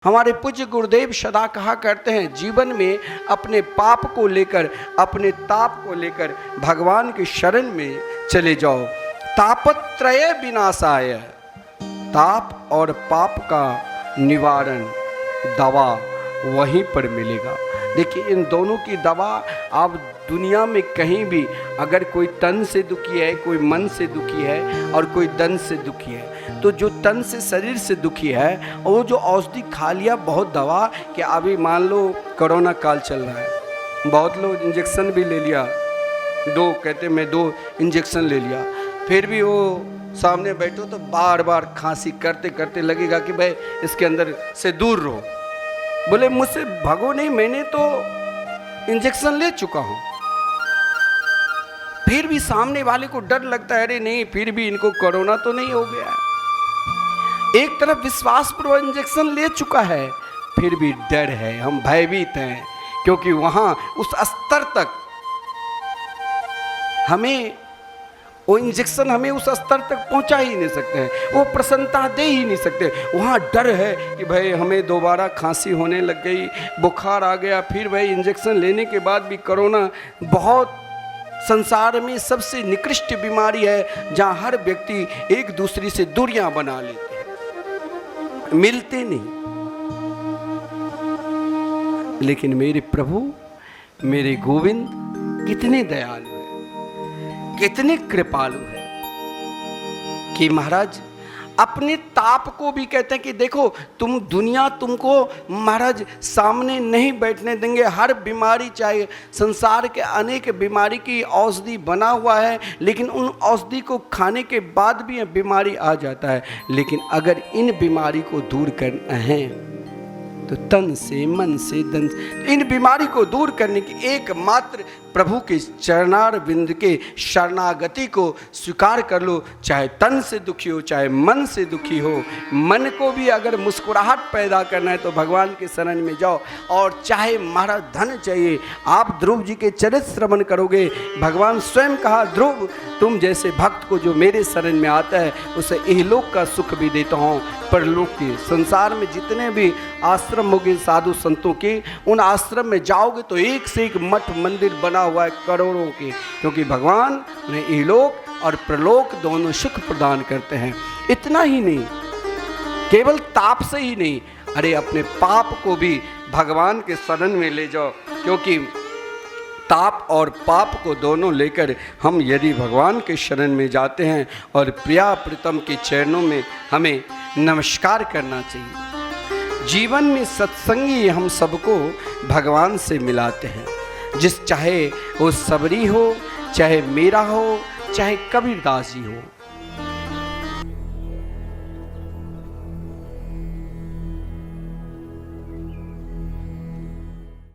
हमारे पूज्य गुरुदेव सदा कहा करते हैं, जीवन में अपने पाप को लेकर, अपने ताप को लेकर भगवान की शरण में चले जाओ। तापत्रय विनाशाय, ताप और पाप का निवारण दवा वहीं पर मिलेगा। देखिए, इन दोनों की दवा आप दुनिया में कहीं भी, अगर कोई तन से दुखी है, कोई मन से दुखी है और कोई धन से दुखी है, तो जो तन से शरीर से दुखी है वो जो औषधि खा लिया बहुत दवा, कि अभी मान लो कोरोना काल चल रहा है, बहुत लोग इंजेक्शन भी ले लिया, कहते मैं 2 इंजेक्शन ले लिया, फिर भी वो सामने बैठो तो बार बार खांसी करते करते लगेगा कि भाई इसके अंदर से दूर रहो। बोले मुझसे भागो नहीं, मैंने तो इंजेक्शन ले चुका हूं। फिर भी सामने वाले को डर लगता है, अरे नहीं फिर भी इनको कोरोना तो नहीं हो गया है। एक तरफ विश्वास पूर्वक इंजेक्शन ले चुका है, फिर भी डर है, हम भयभीत हैं, क्योंकि वहां उस स्तर तक हमें वो इंजेक्शन हमें उस स्तर तक पहुंचा ही नहीं सकते हैं, वो प्रसन्नता दे ही नहीं सकते। वहाँ डर है कि भाई हमें दोबारा खांसी होने लग गई, बुखार आ गया, फिर भाई इंजेक्शन लेने के बाद भी कोरोना बहुत संसार में सबसे निकृष्ट बीमारी है, जहाँ हर व्यक्ति एक दूसरे से दूरियां बना लेते हैं, मिलते नहीं। लेकिन मेरे प्रभु, मेरे गोविंद कितने दयालु हैं, कितने कृपालु है कि महाराज अपने ताप को भी कहते हैं कि देखो तुम, दुनिया तुमको महाराज सामने नहीं बैठने देंगे। हर बीमारी, चाहे संसार के अनेक बीमारी की औषधि बना हुआ है, लेकिन उन औषधि को खाने के बाद भी बीमारी आ जाता है। लेकिन अगर इन बीमारी को दूर करना है तो तन से, मन से, धन से, इन बीमारी को दूर करने की एकमात्र प्रभु के चरणार बिंद के शरणागति को स्वीकार कर लो। चाहे तन से दुखी हो, चाहे मन से दुखी हो, मन को भी अगर मुस्कुराहट पैदा करना है तो भगवान के शरण में जाओ। और चाहे महाराज धन चाहिए, आप ध्रुव जी के चरित्र श्रवण करोगे, भगवान स्वयं कहा, ध्रुव तुम जैसे भक्त को जो मेरे शरण में आता है उसे इहलोक का सुख भी देता हूँ, परलोक के। संसार में जितने भी आश्रम होंगे साधु संतों के, उन आश्रम में जाओगे तो एक से एक मठ मंदिर बना हुआ है करोड़ों के, क्योंकि भगवान उन्हें इहलोक और प्रलोक दोनों सुख प्रदान करते हैं। इतना ही नहीं, केवल ताप से ही नहीं, अरे अपने पाप को भी भगवान के शरण में ले जाओ, क्योंकि ताप और पाप को दोनों लेकर हम यदि भगवान के शरण में जाते हैं और प्रिया प्रीतम के चरणों में हमें नमस्कार करना चाहिए। जीवन में सत्संगी हम सबको भगवान से मिलाते हैं, चाहे वो सबरी हो, चाहे मेरा हो, चाहे कबीरदास जी हो।